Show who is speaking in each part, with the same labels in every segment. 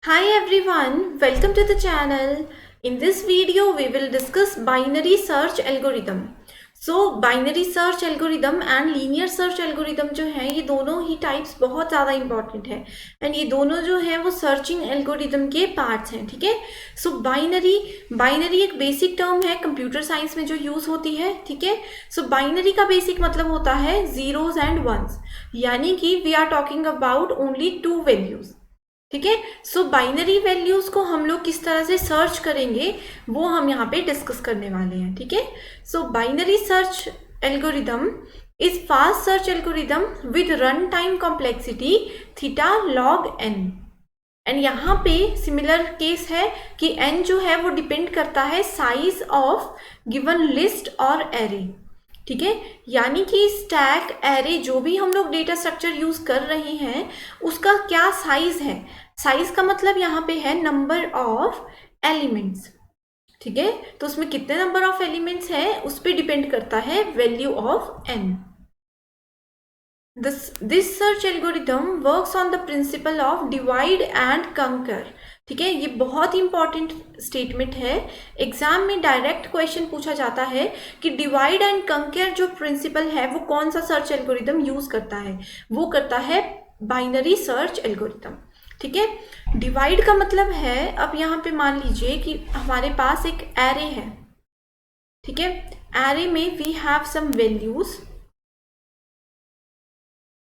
Speaker 1: Hi everyone, welcome to the channel. In this video, we will discuss binary search algorithm. So, binary search algorithm and linear search algorithm जो है ये दोनों ही types बहुत ज़्यादा important है and ये दोनों जो है वो सर्चिंग एल्गोरिदम के पार्ट्स हैं. ठीक है. सो बाइनरी एक बेसिक टर्म है कंप्यूटर साइंस में जो यूज़ होती है. ठीक है. सो बाइनरी का बेसिक मतलब होता है जीरोज एंड वंस, यानी कि we are talking about only two values. ठीक है. सो बाइनरी वैल्यूज को हम लोग किस तरह से सर्च करेंगे वो हम यहाँ पे डिस्कस करने वाले हैं. ठीक है. So binary search algorithm is fast search algorithm with run time complexity theta log n. And यहाँ पे सिमिलर केस है कि एन जो है वो डिपेंड करता है साइज ऑफ गिवन लिस्ट और एरे. ठीक है. यानी कि स्टैक एरे जो भी हम लोग डेटा स्ट्रक्चर यूज कर रहे हैं उसका क्या साइज है. साइज का मतलब यहाँ पे है नंबर ऑफ एलिमेंट्स. ठीक है. तो उसमें कितने नंबर ऑफ एलिमेंट्स है उस पर डिपेंड करता है value of n. This search algorithm works on the principle of divide and conquer. ठीक है. ये बहुत ही इंपॉर्टेंट स्टेटमेंट है. एग्जाम में डायरेक्ट क्वेश्चन पूछा जाता है कि डिवाइड एंड कंकेयर जो प्रिंसिपल है वो कौन सा सर्च एल्गोरिदम यूज करता है. वो करता है बाइनरी सर्च एल्गोरिदम. ठीक है. डिवाइड का मतलब है, अब यहाँ पे मान लीजिए कि हमारे पास एक एरे है. ठीक है. एरे में वी हैव सम वैल्यूज.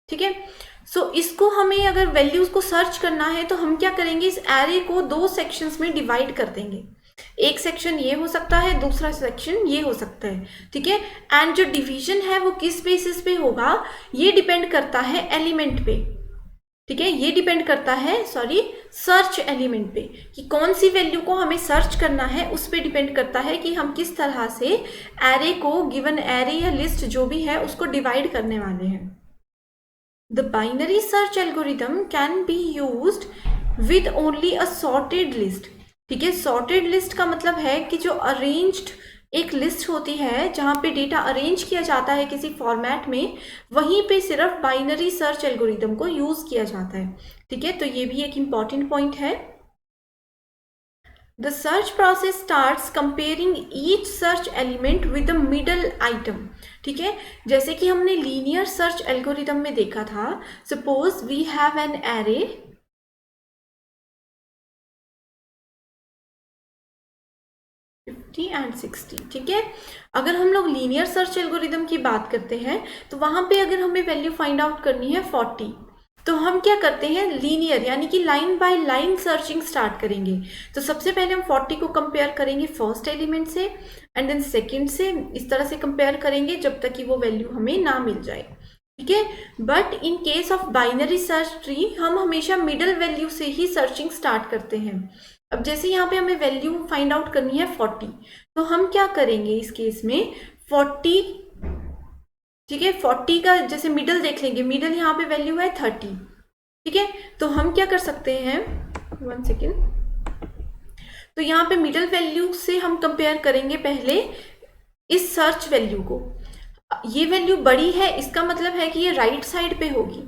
Speaker 1: ठीक है. सो इसको हमें अगर वैल्यूज को सर्च करना है तो हम क्या करेंगे, इस एरे को दो सेक्शंस में डिवाइड कर देंगे. एक सेक्शन ये हो सकता है, दूसरा सेक्शन ये हो सकता है. ठीक है. एंड जो डिवीजन है वो किस बेसिस पे होगा, ये डिपेंड करता है एलिमेंट पे. ठीक है. ये डिपेंड करता है सर्च एलिमेंट पे, कि कौन सी वैल्यू को हमें सर्च करना है उस पे डिपेंड करता है कि हम किस तरह से एरे को, गिवन एरे या लिस्ट जो भी है उसको डिवाइड करने वाले हैं. The binary search algorithm can be used with only a sorted list. ठीक है. sorted list का मतलब है कि जो arranged एक लिस्ट होती है जहाँ पे डेटा अरेंज किया जाता है किसी फॉर्मेट में, वहीं पे सिर्फ बाइनरी सर्च एल्गोरिदम को यूज किया जाता है. ठीक है. तो ये भी एक इम्पॉर्टेंट पॉइंट है. The search process starts comparing each search element with the middle item. ठीक है. जैसे कि हमने लीनियर सर्च एल्गोरिदम में देखा था, suppose we have an array 50 and 60. ठीक है. अगर हम लोग लीनियर सर्च एल्गोरिदम की बात करते हैं तो वहां पे अगर हमें वैल्यू फाइंड आउट करनी है 40, तो हम क्या करते हैं, लीनियर यानी कि line by line searching start करेंगे. तो सबसे पहले हम 40 को कंपेयर करेंगे फर्स्ट एलिमेंट से एंड देन सेकंड से, इस तरह से कंपेयर करेंगे जब तक कि वो वैल्यू हमें ना मिल जाए. ठीक है. But in case of binary search tree हम हमेशा मिडल वैल्यू से ही सर्चिंग स्टार्ट करते हैं. अब जैसे यहाँ पे हमें वैल्यू फाइंड आउट करनी है 40, तो हम क्या करेंगे इस केस में 40. ठीक है. 40 का जैसे मिडल देख लेंगे, मिडल यहाँ पे वैल्यू है 30. ठीक है. तो हम क्या कर सकते हैं, 1 सेकेंड. तो यहाँ पे मिडल वैल्यू से हम कंपेयर करेंगे पहले इस सर्च वैल्यू को. ये वैल्यू बड़ी है, इसका मतलब है कि ये राइट साइड पे होगी.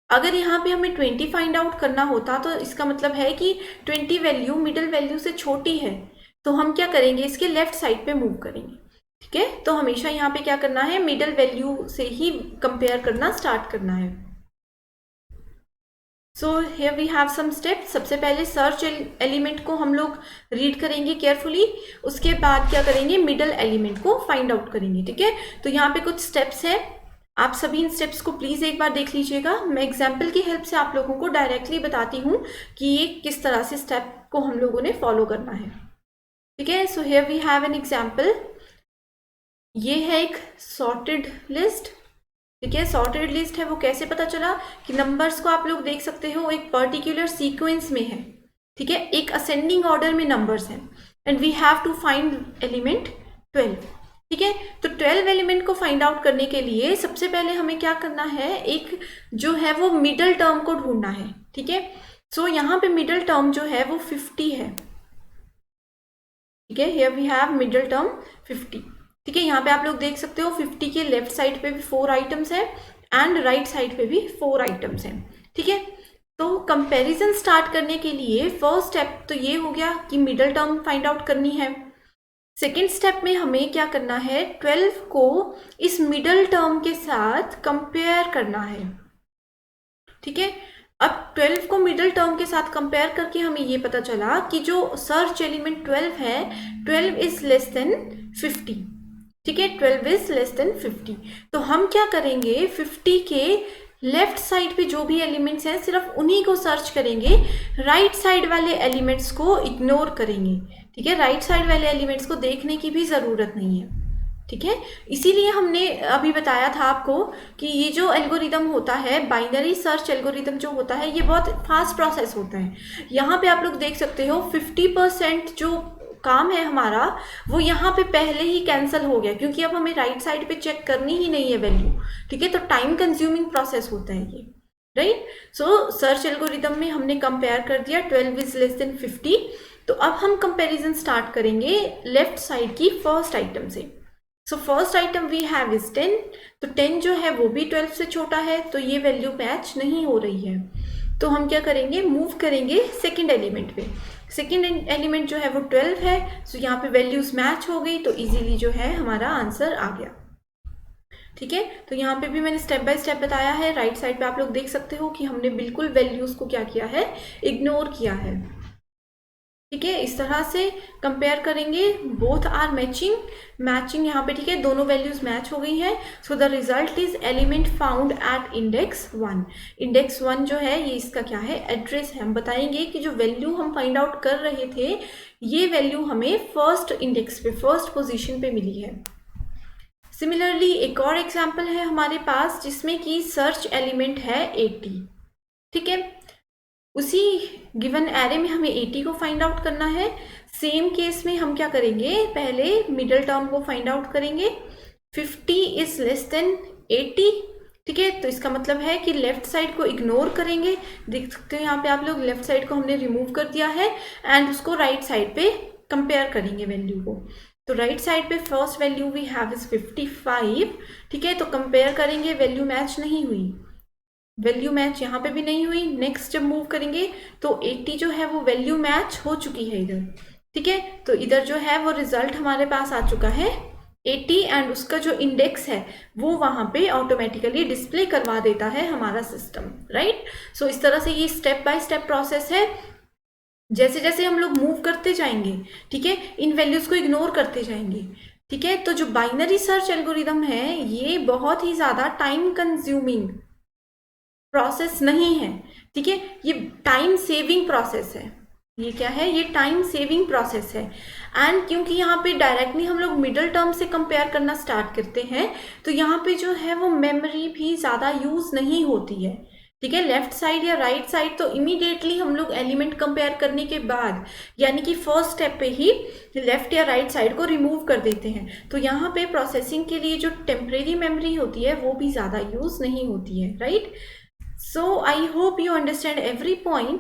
Speaker 1: अगर यहाँ पे हमें 20 फाइंड आउट करना होता तो इसका मतलब है कि 20 वैल्यू मिडल वैल्यू से छोटी है, तो हम क्या करेंगे, इसके लेफ्ट साइड पे मूव करेंगे. ठीक है. तो हमेशा यहाँ पे क्या करना है, मिडल वैल्यू से ही कंपेयर करना स्टार्ट करना है. So here we have some steps. सबसे पहले सर्च एलिमेंट को हम लोग रीड करेंगे केयरफुली, उसके बाद क्या करेंगे, मिडल एलिमेंट को फाइंड आउट करेंगे. ठीक है. तो यहाँ पे कुछ स्टेप्स है, आप सभी इन स्टेप्स को प्लीज एक बार देख लीजिएगा. मैं एग्जाम्पल की हेल्प से आप लोगों को डायरेक्टली बताती हूँ कि ये किस तरह से स्टेप को हम लोगों ने फॉलो करना है. ठीक है. So here we have an example. ये है एक सॉर्टेड लिस्ट. ठीक है. सॉर्टेड लिस्ट है, वो कैसे पता चला कि नंबर्स को आप लोग देख सकते हो एक पर्टिकुलर सीक्वेंस में है. ठीक है. एक असेंडिंग ऑर्डर में नंबर्स हैं and we have to find element 12. ठीक है. तो 12 एलिमेंट को फाइंड आउट करने के लिए सबसे पहले हमें क्या करना है, एक जो है वो मिडल टर्म को ढूंढना है. ठीक है. सो यहाँ पे मिडल टर्म जो है वो 50 है. ठीक है. Here we have middle term 50. ठीक है. यहाँ पे आप लोग देख सकते हो 50 के लेफ्ट साइड पे भी 4 आइटम्स है एंड राइट साइड पे भी 4 आइटम्स हैं. ठीक है. तो कंपैरिजन स्टार्ट करने के लिए फर्स्ट स्टेप तो ये हो गया कि मिडल टर्म फाइंड आउट करनी है। सेकेंड स्टेप में हमें क्या करना है, 12 को इस मिडल टर्म के साथ कंपेयर करना है। ठीक है, अब 12 को मिडल टर्म के साथ कंपेयर करके हमें ये पता चला कि जो सर्च एलिमेंट 12 है, 12 इज लेस देन 50। ठीक है, 12 इज लेस देन 50। तो हम क्या करेंगे, 50 के लेफ्ट साइड पे जो भी एलिमेंट्स हैं सिर्फ उन्हीं को सर्च करेंगे, राइट साइड वाले एलिमेंट्स को इग्नोर करेंगे। ठीक है, राइट साइड वाले एलिमेंट्स को देखने की भी ज़रूरत नहीं है। ठीक है, इसीलिए हमने अभी बताया था आपको कि ये जो एल्गोरिदम होता है, बाइनरी सर्च एल्गोरिदम जो होता है, ये बहुत फास्ट प्रोसेस होता है। यहाँ पे आप लोग देख सकते हो 50% जो काम है हमारा वो यहाँ पे पहले ही कैंसिल हो गया, क्योंकि अब हमें राइट साइड पे चेक करनी ही नहीं है वैल्यू। ठीक है, तो टाइम कंज्यूमिंग प्रोसेस होता है ये, राइट। सो सर्च एल्गोरिदम में हमने कंपेयर कर दिया 12 इज लेस देन 50। तो अब हम कंपेरिजन स्टार्ट करेंगे लेफ्ट साइड की फर्स्ट आइटम से। So first item we have is 10। तो 10 जो है वो भी 12 से छोटा है, तो ये वैल्यू मैच नहीं हो रही है। तो हम क्या करेंगे, मूव करेंगे सेकेंड एलिमेंट पे। सेकेंड एलिमेंट जो है वो 12 है, सो यहाँ पे वैल्यूज मैच हो गई, तो इजीली जो है हमारा आंसर आ गया। ठीक है, तो यहाँ पे भी मैंने स्टेप बाय स्टेप बताया है। राइट साइड पे आप लोग देख सकते हो कि हमने बिल्कुल वैल्यूज को क्या किया है, इग्नोर किया है। ठीक है, इस तरह से कंपेयर करेंगे, बोथ आर मैचिंग यहाँ पे। ठीक है, दोनों वैल्यूज मैच हो गई हैं। So the result is element found at index 1। Index 1 जो है ये इसका क्या है, एड्रेस है। हम बताएंगे कि जो वैल्यू हम फाइंड आउट कर रहे थे, ये वैल्यू हमें फर्स्ट इंडेक्स पे, फर्स्ट पोजिशन पे मिली है। सिमिलरली एक और एग्जाम्पल है हमारे पास जिसमें कि सर्च एलिमेंट है 80। ठीक है, उसी गिवन एरे में हमें 80 को फाइंड आउट करना है। सेम केस में हम क्या करेंगे, पहले मिडल टर्म को फाइंड आउट करेंगे। 50 इज लेस देन 80। ठीक है, तो इसका मतलब है कि लेफ्ट साइड को इग्नोर करेंगे। देख सकते हो यहाँ पे आप लोग, लेफ्ट साइड को हमने रिमूव कर दिया है एंड उसको राइट साइड पे कंपेयर करेंगे वैल्यू को। तो राइट साइड पे first value we have is 55। ठीक है, तो कंपेयर करेंगे, वैल्यू मैच नहीं हुई, वैल्यू मैच यहाँ पे भी नहीं हुई। नेक्स्ट जब मूव करेंगे तो 80 जो है वो वैल्यू मैच हो चुकी है इधर। ठीक है, तो इधर जो है वो रिजल्ट हमारे पास आ चुका है 80 एंड उसका जो इंडेक्स है वो वहाँ पे ऑटोमेटिकली डिस्प्ले करवा देता है हमारा सिस्टम, राइट। सो इस तरह से ये स्टेप बाय स्टेप प्रोसेस है। जैसे जैसे हम लोग मूव करते जाएंगे, ठीक है, इन वैल्यूज को इग्नोर करते जाएंगे। ठीक है, तो जो बाइनरी सर्च एल्गोरिदम है ये बहुत ही ज़्यादा टाइम कंज्यूमिंग प्रोसेस नहीं है। ठीक है, ये टाइम सेविंग प्रोसेस है। ये क्या है, ये टाइम सेविंग प्रोसेस है। एंड क्योंकि यहाँ पे डायरेक्टली हम लोग मिडल टर्म से कंपेयर करना स्टार्ट करते हैं, तो यहाँ पे जो है वो मेमोरी भी ज़्यादा यूज़ नहीं होती है। ठीक है, लेफ्ट साइड या राइट साइड तो इमीडिएटली हम लोग एलिमेंट कंपेयर करने के बाद, यानी कि फर्स्ट स्टेप पे ही लेफ्ट या राइट साइड को रिमूव कर देते हैं। तो यहाँ पे प्रोसेसिंग के लिए जो टेम्परेरी मेमोरी होती है वो भी ज़्यादा यूज़ नहीं होती है, right. So I hope you understand every point.